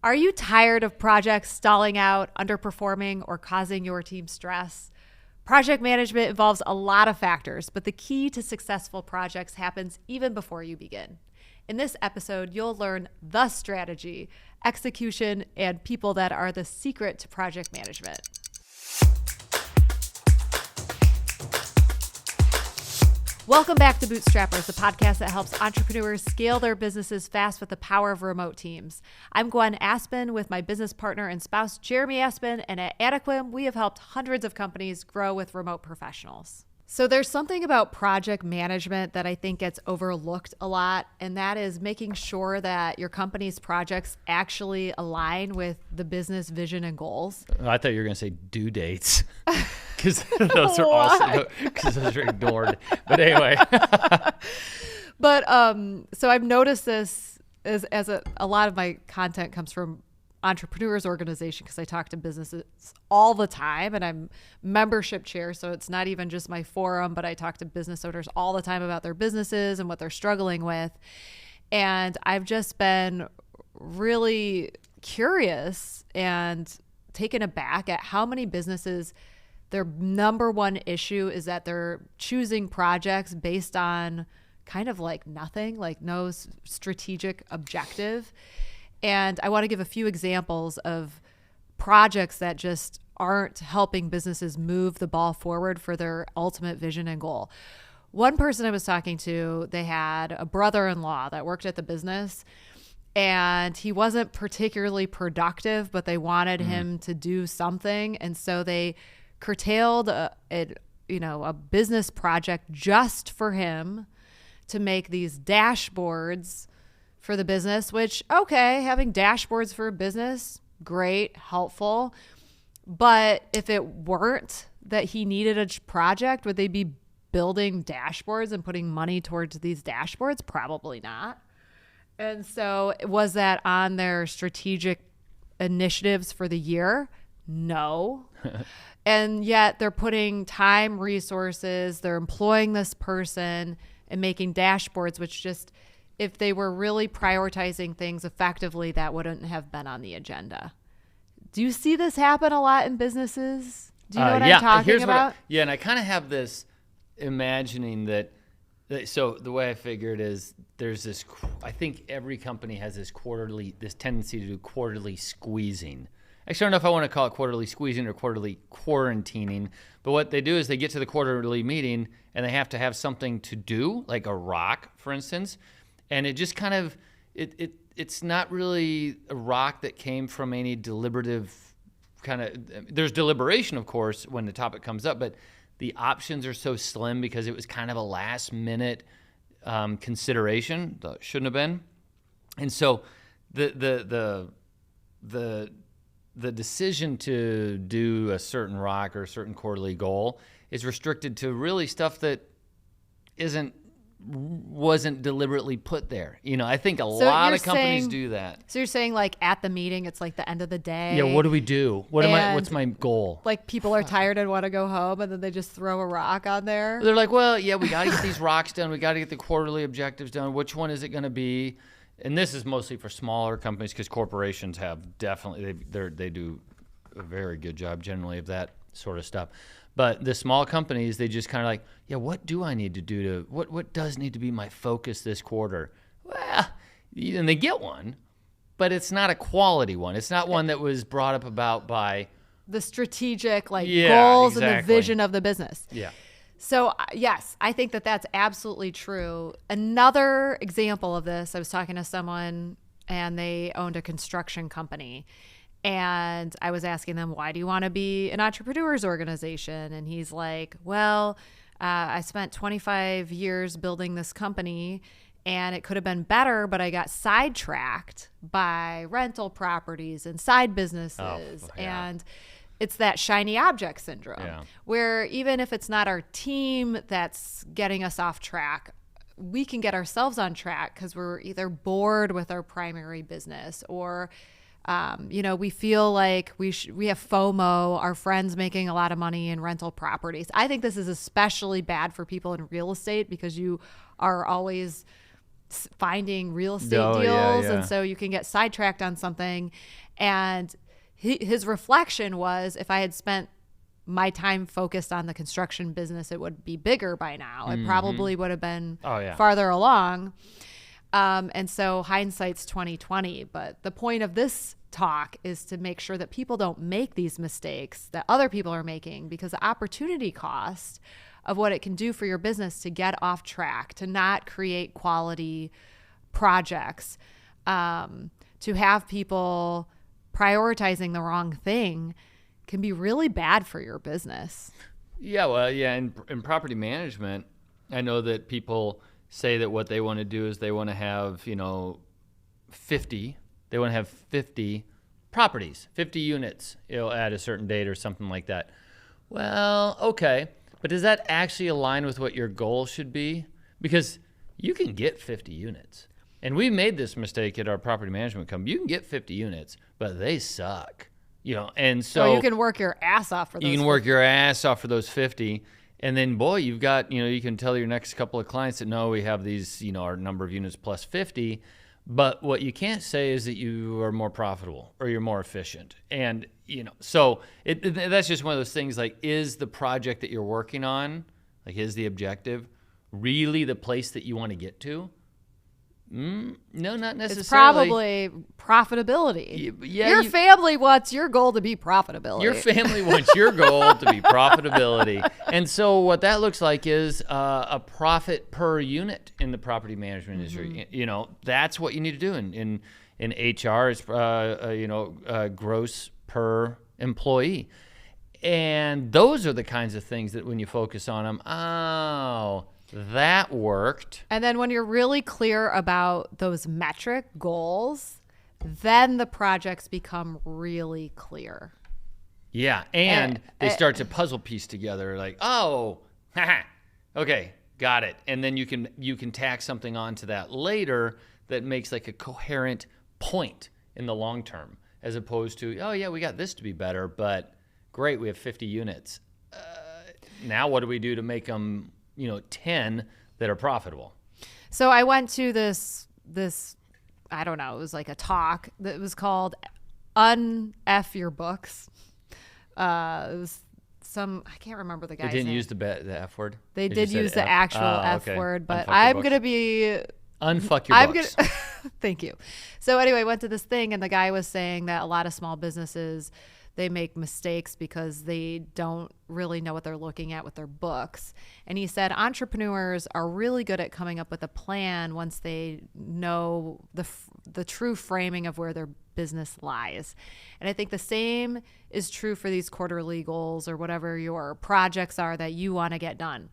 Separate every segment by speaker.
Speaker 1: Are you tired of projects stalling out, underperforming, or causing your team stress? Project management involves a lot of factors, but the key to successful projects happens even before you begin. In this episode, you'll learn the strategy, execution, and people that are the secret to project management. Welcome back to Bootstrappers, the podcast that helps entrepreneurs scale their businesses fast with the power of remote teams. I'm Gwen Aspen with my business partner and spouse, Jeremy Aspen, and at Adequim, we have helped hundreds of companies grow with remote professionals. So there's something about project management that I think gets overlooked a lot, and that is making sure that your company's projects actually align with the business vision and goals.
Speaker 2: I thought you were going to say due dates because those are also because those are ignored. But anyway.
Speaker 1: But so I've noticed this as a lot of my content comes from entrepreneurs organization because I talk to businesses all the time and I'm membership chair. So it's not even just my forum, but I talk to business owners all the time about their businesses and what they're struggling with. And I've just been really curious and taken aback at how many businesses their number one issue is that they're choosing projects based on kind of like nothing, like no strategic objective. And I want to give a few examples of projects that just aren't helping businesses move the ball forward for their ultimate vision and goal. One person I was talking to, they had a brother-in-law that worked at the business and he wasn't particularly productive, but they wanted him to do something. And so they curtailed a business project just for him to make these dashboards for the business, which, okay, having dashboards for a business, great, helpful. But if it weren't that he needed a project, would they be building dashboards and putting money towards these dashboards? Probably not. And so was that on their strategic initiatives for the year? No. And yet they're putting time, resources, they're employing this person and making dashboards, which just, if they were really prioritizing things effectively, that wouldn't have been on the agenda. Do you see this happen a lot in businesses? Do you know what I'm talking about?
Speaker 2: And I kind of have this imagining that, so the way I figure it is there's this, I think every company has this tendency to do quarterly squeezing. Actually, I don't know if I want to call it quarterly squeezing or quarterly quarantining, but what they do is they get to the quarterly meeting and they have to have something to do, like a rock, for instance. And it just kind of, it's not really a rock that came from any deliberative kind of, there's deliberation, of course, when the topic comes up, but the options are so slim because it was kind of a last minute consideration that shouldn't have been. And so the decision to do a certain rock or a certain quarterly goal is restricted to really stuff that wasn't deliberately put there. I think a lot of companies do that.
Speaker 1: So you're saying like at the meeting, it's like the end of the day.
Speaker 2: Yeah. What do we do? What's my goal?
Speaker 1: Like people are tired and want to go home and then they just throw a rock on there.
Speaker 2: They're like, well, yeah, we got to get these rocks done. We got to get the quarterly objectives done. Which one is it going to be? And this is mostly for smaller companies because corporations have definitely, they do a very good job generally of that sort of stuff. But the small companies, they just kind of like, yeah, what do I need to do what does need to be my focus this quarter? Well, and they get one, but it's not a quality one. It's not one that was brought up about by
Speaker 1: the strategic goals
Speaker 2: exactly.
Speaker 1: And the vision of the business.
Speaker 2: Yeah.
Speaker 1: So yes, I think that that's absolutely true. Another example of this, I was talking to someone and they owned a construction company. And I was asking them, why do you want to be an entrepreneurs organization? And he's like, well, I spent 25 years building this company and it could have been better, but I got sidetracked by rental properties and side businesses. And it's that shiny object syndrome where even if it's not our team that's getting us off track, we can get ourselves on track because we're either bored with our primary business or we feel like we have FOMO, our friends making a lot of money in rental properties. I think this is especially bad for people in real estate because you are always finding real estate
Speaker 2: Oh,
Speaker 1: deals.
Speaker 2: yeah.
Speaker 1: And so you can get sidetracked on something. And his reflection was, if I had spent my time focused on the construction business, it would be bigger by now. It probably would have been farther along. And so hindsight's 2020. But the point of this talk is to make sure that people don't make these mistakes that other people are making, because the opportunity cost of what it can do for your business to get off track, to not create quality projects, to have people prioritizing the wrong thing can be really bad for your business.
Speaker 2: Yeah, well, yeah, in property management, I know that people say that what they want to do is they want to have, 50. They want to have 50 properties, 50 units, at a certain date or something like that. Well, okay, but does that actually align with what your goal should be? Because you can get 50 units. And we made this mistake at our property management company. You can get 50 units, but they suck. And so
Speaker 1: you can work your ass off for those.
Speaker 2: You can work your ass off for those 50. And then, boy, you've got, you can tell your next couple of clients that, no, we have these, our number of units plus 50. But what you can't say is that you are more profitable or you're more efficient. And, so that's just one of those things, like, is the project that you're working on, like, is the objective really the place that you want to get to? No, not necessarily.
Speaker 1: It's probably profitability. Your family wants your goal to be profitability.
Speaker 2: Your family wants your goal to be profitability. And so what that looks like is a profit per unit in the property management industry. That's what you need to do. In HR, it's gross per employee. And those are the kinds of things that when you focus on them, that worked.
Speaker 1: And then when you're really clear about those metric goals, then the projects become really clear.
Speaker 2: Yeah, and they start to puzzle piece together, like, okay, got it. And then you can tack something onto that later that makes like a coherent point in the long term, as opposed to, oh yeah, we got this to be better, but great, we have 50 units. Now what do we do to make them 10 that are profitable?
Speaker 1: So I went to this, I don't know, it was like a talk that was called Un-F Your Books. It was I can't remember the guy's name.
Speaker 2: They didn't use the F word?
Speaker 1: They did use the actual F word, but
Speaker 2: I'm
Speaker 1: going to be...
Speaker 2: Unfuck your books.
Speaker 1: Thank you. So anyway, I went to this thing and the guy was saying that a lot of small businesses, they make mistakes because they don't really know what they're looking at with their books. And he said entrepreneurs are really good at coming up with a plan once they know the true framing of where their business lies. And I think the same is true for these quarterly goals or whatever your projects are that you want to get done.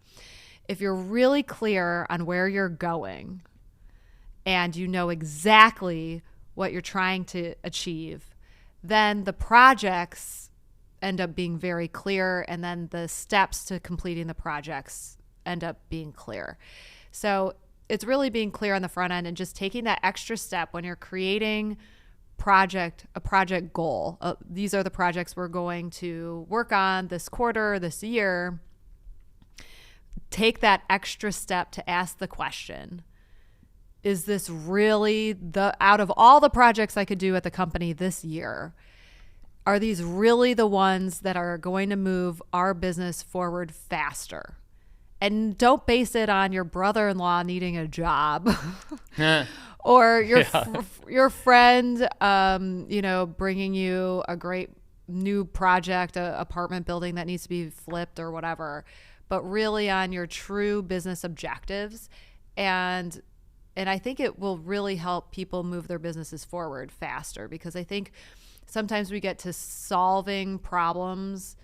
Speaker 1: If you're really clear on where you're going and you know exactly what you're trying to achieve, then the projects end up being very clear, and then the steps to completing the projects end up being clear. So it's really being clear on the front end and just taking that extra step when you're creating a project goal. These are the projects we're going to work on this quarter, this year. Take that extra step to ask the question, is this really out of all the projects I could do at the company this year, are these really the ones that are going to move our business forward faster? And don't base it on your brother-in-law needing a job or your friend, bringing you a great new project, an apartment building that needs to be flipped or whatever, but really on your true business objectives. And I think it will really help people move their businesses forward faster, because I think sometimes we get to solving problems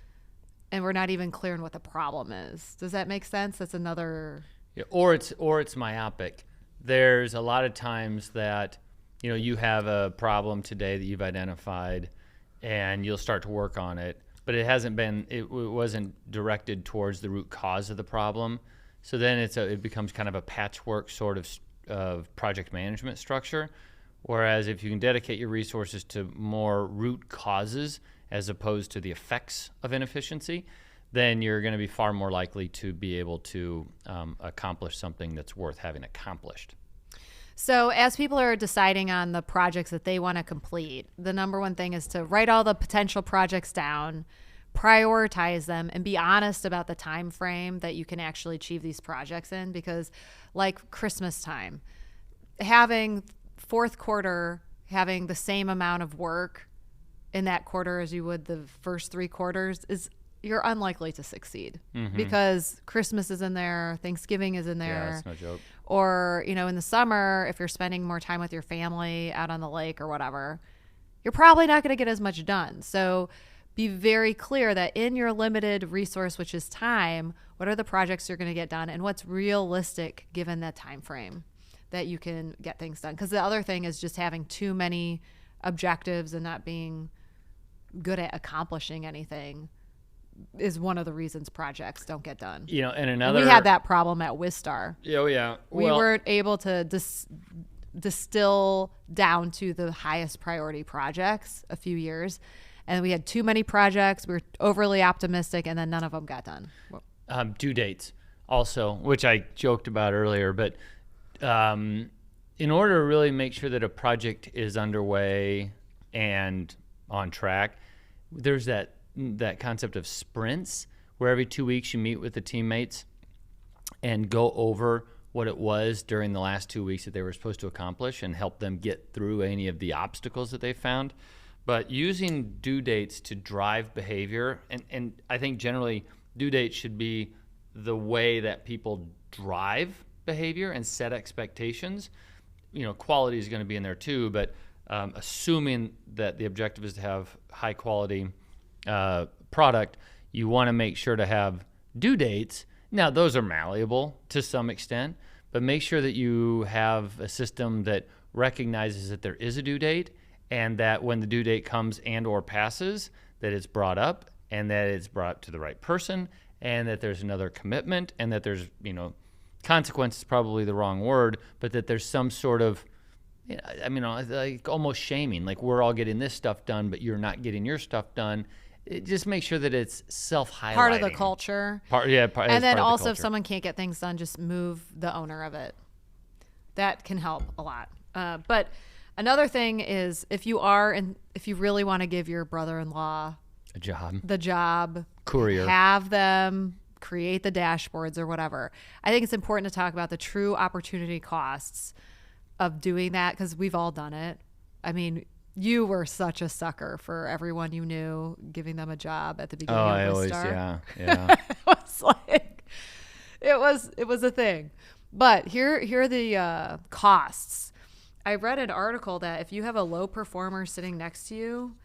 Speaker 1: and we're not even clear on what the problem is. Does that make sense? That's another.
Speaker 2: Yeah, or it's myopic. There's a lot of times that you have a problem today that you've identified, and you'll start to work on it, but it wasn't directed towards the root cause of the problem. So then it becomes kind of a patchwork sort of project management structure. Whereas if you can dedicate your resources to more root causes as opposed to the effects of inefficiency, then you're going to be far more likely to be able to accomplish something that's worth having accomplished.
Speaker 1: So as people are deciding on the projects that they want to complete, the number one thing is to write all the potential projects down, prioritize them, and be honest about the time frame that you can actually achieve these projects in. Because like Christmas time, having fourth quarter having the same amount of work in that quarter as you would the first 3 quarters is you're unlikely to succeed because Christmas is in there, Thanksgiving is in there.
Speaker 2: Yeah, that's no joke.
Speaker 1: Or, you know, in the summer, if you're spending more time with your family out on the lake or whatever, you're probably not going to get as much done. So be very clear that in your limited resource, which is time, what are the projects you're going to get done and what's realistic given that time frame that you can get things done. Because the other thing is just having too many objectives and not being good at accomplishing anything is one of the reasons projects don't get done.
Speaker 2: You know, and
Speaker 1: And we had that problem at Wistar.
Speaker 2: Oh yeah.
Speaker 1: We weren't able to distill down to the highest priority projects a few years. And we had too many projects. We were overly optimistic, and then none of them got done.
Speaker 2: Due dates also, which I joked about earlier, but in order to really make sure that a project is underway and on track, there's that concept of sprints, where every 2 weeks you meet with the teammates and go over what it was during the last 2 weeks that they were supposed to accomplish and help them get through any of the obstacles that they found. But using due dates to drive behavior, and I think generally due dates should be the way that people drive behavior and set expectations. You know, quality is going to be in there too, but assuming that the objective is to have high quality product, you want to make sure to have due dates. Now, those are malleable to some extent, but make sure that you have a system that recognizes that there is a due date and that when the due date comes and or passes, that it's brought up and that it's brought up to the right person and that there's another commitment and that there's, you know, consequence is probably the wrong word, but that there's some sort of, I mean, like almost shaming, like we're all getting this stuff done, but you're not getting your stuff done. Just make sure that it's self-highlighting.
Speaker 1: Part of the culture. And then also if someone can't get things done, just move the owner of it. That can help a lot. But another thing is if you really want to give your brother-in-law the job,
Speaker 2: courier,
Speaker 1: have them create the dashboards or whatever. I think it's important to talk about the true opportunity costs of doing that because we've all done it. I mean, you were such a sucker for everyone you knew, giving them a job at the beginning of Wistar.
Speaker 2: Yeah.
Speaker 1: It was a thing. But here are the costs. I read an article that if you have a low performer sitting next to you,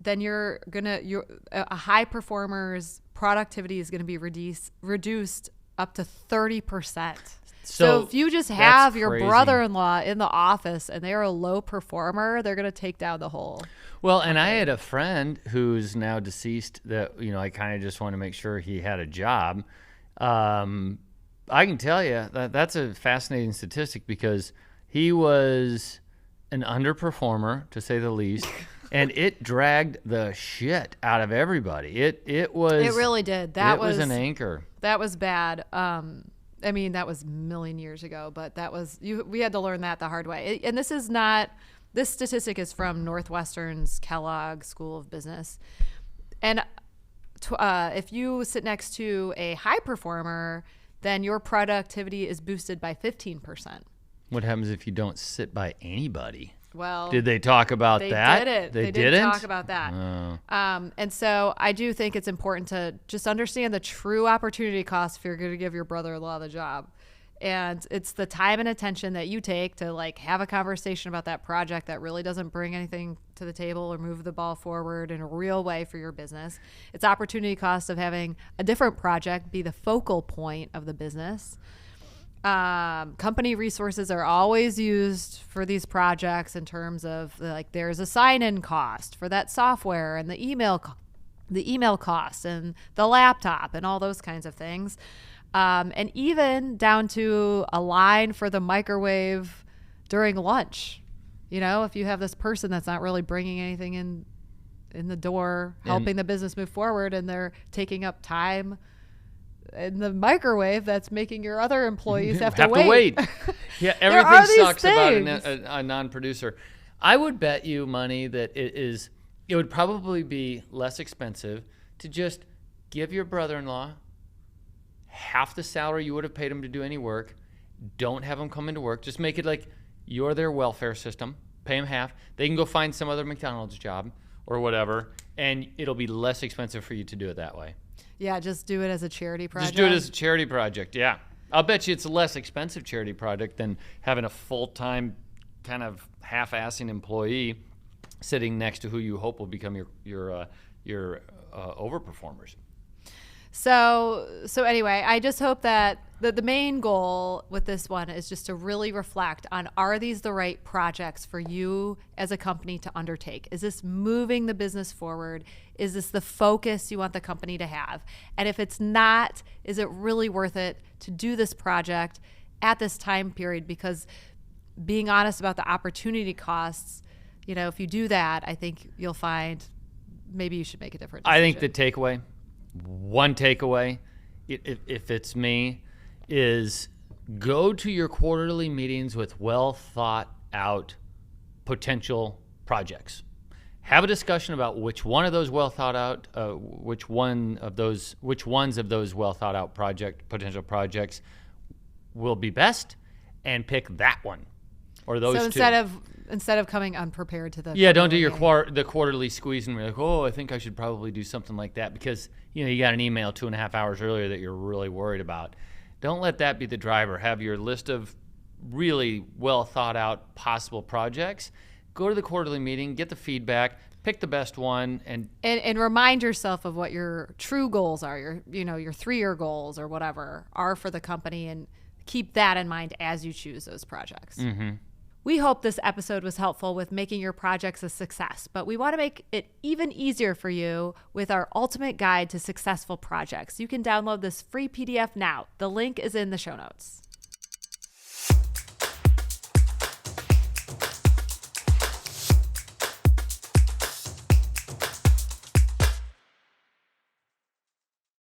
Speaker 1: then a high performer's productivity is going to be reduced up to 30%. So if you just have your brother-in-law in the office and they're a low performer, they're going to take down the whole.
Speaker 2: Well, and I had a friend who's now deceased that, you know, I kind of just want to make sure he had a job. I can tell you that's a fascinating statistic because he was an underperformer, to say the least, and it dragged the shit out of everybody. It really did. It was an anchor.
Speaker 1: That was bad. I mean, that was a million years ago, but we had to learn that the hard way. And this statistic is from Northwestern's Kellogg School of Business. And if you sit next to a high performer, then your productivity is boosted by 15%.
Speaker 2: What happens if you don't sit by anybody?
Speaker 1: Well,
Speaker 2: did they talk about that?
Speaker 1: They didn't talk about that. Oh. And so I do think it's important to just understand the true opportunity cost if you're going to give your brother-in-law the job. And it's the time and attention that you take to like have a conversation about that project that really doesn't bring anything to the table or move the ball forward in a real way for your business. It's opportunity cost of having a different project be the focal point of the business. Company resources are always used for these projects in terms of like there's a sign-in cost for that software and the email cost and the laptop and all those kinds of things. And even down to a line for the microwave during lunch. You know, if you have this person that's not really bringing anything in the door, helping the business move forward, and they're taking up time in the microwave that's making your other employees have to
Speaker 2: have
Speaker 1: wait.
Speaker 2: to wait. Yeah,
Speaker 1: There are
Speaker 2: everything
Speaker 1: these
Speaker 2: sucks about
Speaker 1: things.
Speaker 2: a non-producer. I would bet you money that it would probably be less expensive to just give your brother-in-law half the salary you would have paid him to do any work. Don't have him come into work. Just make it like you're their welfare system. Pay him half. They can go find some other McDonald's job or whatever, and it'll be less expensive for you to do it that way.
Speaker 1: Yeah, just do it as a charity project.
Speaker 2: Just do it as a charity project, yeah. I'll bet you it's a less expensive charity project than having a full-time kind of half-assing employee sitting next to who you hope will become your overperformers.
Speaker 1: So anyway, I just hope that the main goal with this one is just to really reflect on, are these the right projects for you as a company to undertake? Is this moving the business forward? Is this the focus you want the company to have? And if it's not, is it really worth it to do this project at this time period? Because being honest about the opportunity costs, if you do that, I think you'll find maybe you should make a different decision.
Speaker 2: I think the one takeaway, if it's me, is go to your quarterly meetings with well thought out potential projects. Have a discussion about which one of those well thought out, which ones of those well thought out potential projects will be best, and pick that one or those two.
Speaker 1: So instead of coming unprepared to the
Speaker 2: don't do your the quarterly squeeze and be like, I think I should probably do something like that because you got an email 2.5 hours earlier that you're really worried about. Don't let that be the driver. Have your list of really well thought out possible projects. Go to the quarterly meeting, get the feedback, pick the best one, and
Speaker 1: remind yourself of what your true goals are. Your 3-year goals or whatever are for the company, and keep that in mind as you choose those projects.
Speaker 2: Mm-hmm.
Speaker 1: We hope this episode was helpful with making your projects a success, but we want to make it even easier for you with our ultimate guide to successful projects. You can download this free PDF now. The link is in the show notes.